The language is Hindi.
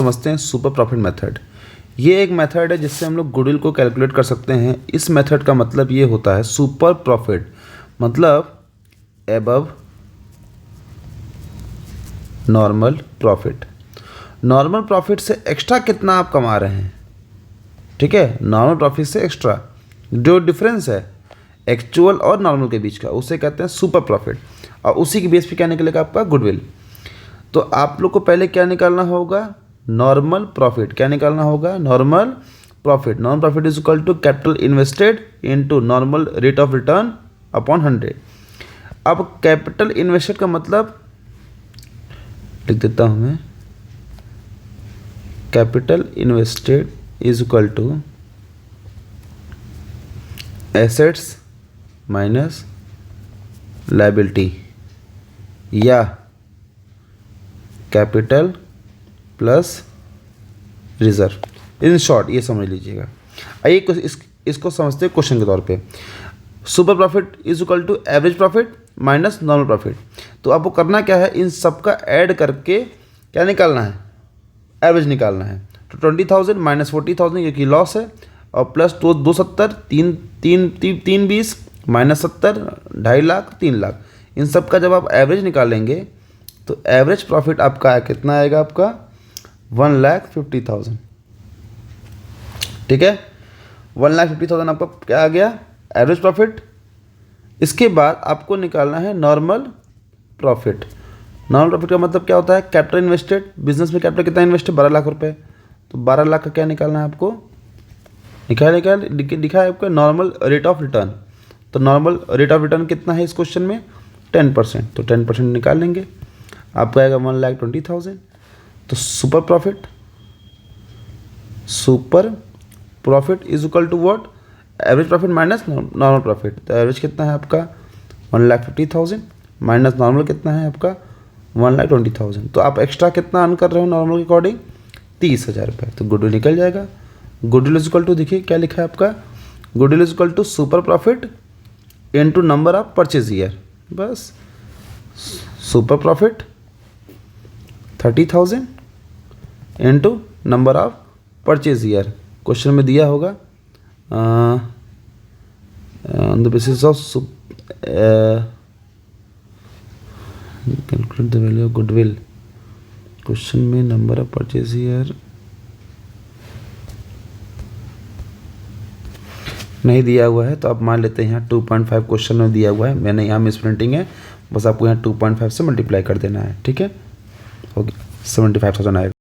समझते हैं सुपर प्रॉफिट मेथड। ये एक मेथड है जिससे हम लोग गुडविल को कैलकुलेट कर सकते हैं। इस मेथड का मतलब ये होता है सुपर प्रॉफिट मतलब above normal profit. Normal profit से एक्स्ट्रा कितना आप कमा रहे हैं, ठीक है, नॉर्मल प्रॉफिट से एक्स्ट्रा जो डिफरेंस है एक्चुअल और नॉर्मल के बीच का, उसे कहते हैं सुपर प्रॉफिट। और उसी के बेस पे क्या निकलेगा आपका गुडविल। तो आप लोग को पहले क्या निकालना होगा, नॉर्मल प्रॉफिट। क्या निकालना होगा, normal profit. Normal profit is equal to capital invested into normal rate of return upon 100। अब कैपिटल इन्वेस्टेड का मतलब लिख देता हूँ मैं, capital invested is equal to assets minus liability या capital plus reserve. In short ये समझ लीजिएगा। आइए इसको समझते हैं क्वेश्चन के तौर पे। Super profit is equal to average profit minus normal profit. तो आपको करना क्या है, इन सब का ऐड करके क्या निकालना है, एवरेज निकालना है। तो 20,000 माइनस 40,000 क्योंकि लॉस है, और प्लस 270 तीन 20 माइनस 70 2.5 लाख 3 लाख। इन सब का जब आप एवरेज निकालेंगे तो एवरेज प्रॉफिट आपका कितना आएगा, आपका 1,50,000। ठीक है, 1,50,000 आपका क्या आ गया, एवरेज प्रॉफिट। इसके बाद आपको निकालना है नॉर्मल प्रॉफिट। नॉर्मल प्रॉफिट का मतलब क्या होता है, कैपिटल इन्वेस्टेड। बिजनेस में कैपिटल कितना इन्वेस्ट है, 12 लाख रुपए। तो 12 लाख का क्या निकालना है आपको, लिखा है आपका नॉर्मल रेट ऑफ रिटर्न। तो नॉर्मल रेट ऑफ रिटर्न कितना है इस क्वेश्चन में, 10%। तो 10% निकाल लेंगे, आपको आएगा 1,20,000। तो super profit is equal to what, average profit minus normal profit. तो एवरेज कितना है आपका 1,50,000 माइनस नॉर्मल कितना है आपका 1,20,000। तो आप एक्स्ट्रा कितना अर्न कर रहे हो नॉर्मल के अकॉर्डिंग, 30,000 रुपये। तो गुडविल निकल जाएगा। गुडविल इज इक्वल टू, देखिए क्या लिखा है आपका, goodwill is equal to super profit into number of purchase year. बस super profit 30,000 into number of purchase year. Question में दिया होगा on the basis of calculate the value of goodwill. Question में नंबर ऑफ परचेज ईयर नहीं दिया हुआ है, तो आप मान लेते हैं यहाँ 2.5 क्वेश्चन में दिया हुआ है। मैंने यहाँ मिस प्रिंटिंग है, बस आपको यहाँ 2.5 से मल्टीप्लाई कर देना है। ठीक है, ओके, 75,000 आएगा।